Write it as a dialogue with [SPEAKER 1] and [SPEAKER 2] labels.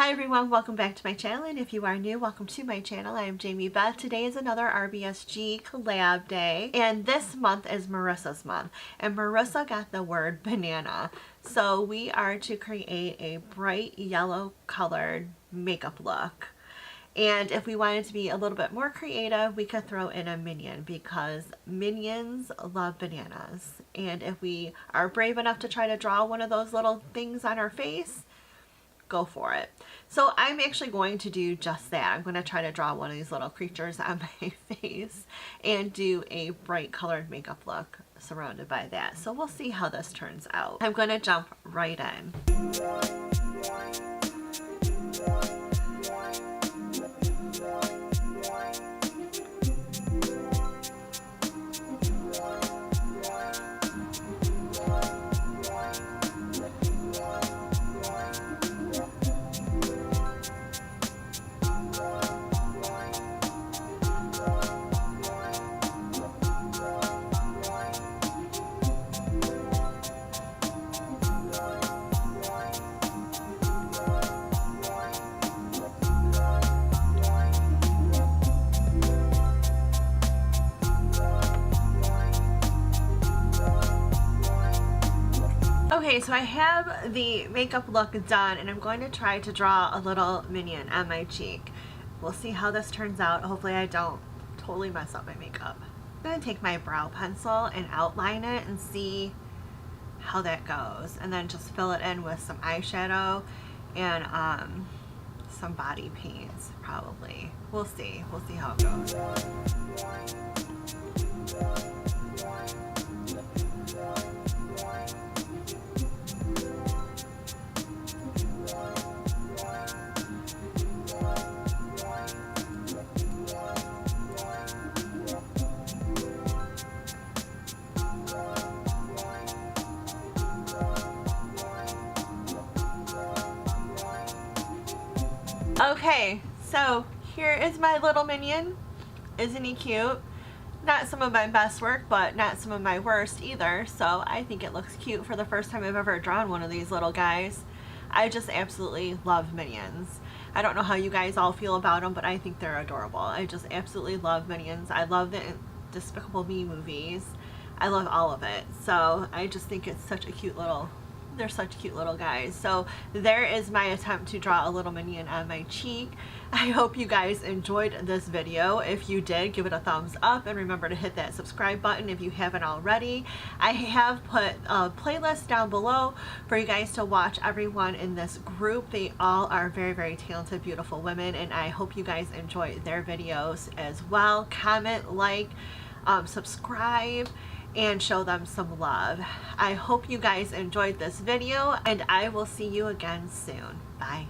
[SPEAKER 1] Hi everyone, welcome back to my channel, and if you are new, welcome to my channel. I am Jamie Beth. Today is another Rbsg collab day, and this month is Marissa's month, and Marissa got the word banana. So we are to create a bright yellow colored makeup look. And if we wanted to be a little bit more creative, we could throw in a minion because minions love bananas. And if we are brave enough to try to draw one of those little things on our face, go for it. So I'm actually going to do just that. I'm going to try to draw one of these little creatures on my face and do a bright colored makeup look surrounded by that. So we'll see how this turns out. I'm going to jump right in. Okay, so I have the makeup look done, and I'm going to try to draw a little minion on my cheek. We'll see how this turns out. Hopefully I don't totally mess up my makeup. I'm going to take my brow pencil and outline it and see how that goes, and then just fill it in with some eyeshadow and some body paints probably. We'll see how it goes. Okay, so here is my little minion. Isn't he cute? Not some of my best work, but not some of my worst either, so I think it looks cute for the first time I've ever drawn one of these little guys. I just absolutely love minions. I don't know how you guys all feel about them, but I think they're adorable. I just absolutely love minions. I love the Despicable Me movies. I love all of it, so I just think it's such a cute little, they're such cute little guys. So there is my attempt to draw a little minion on my cheek. I hope you guys enjoyed this video. If you did, give it a thumbs up, and remember to hit that subscribe button if you haven't already. I have put a playlist down below for you guys to watch everyone in this group. They all are very, very talented, beautiful women, and I hope you guys enjoy their videos as well. Comment, like, subscribe, and show them some love. I hope you guys enjoyed this video, and I will see you again soon. Bye.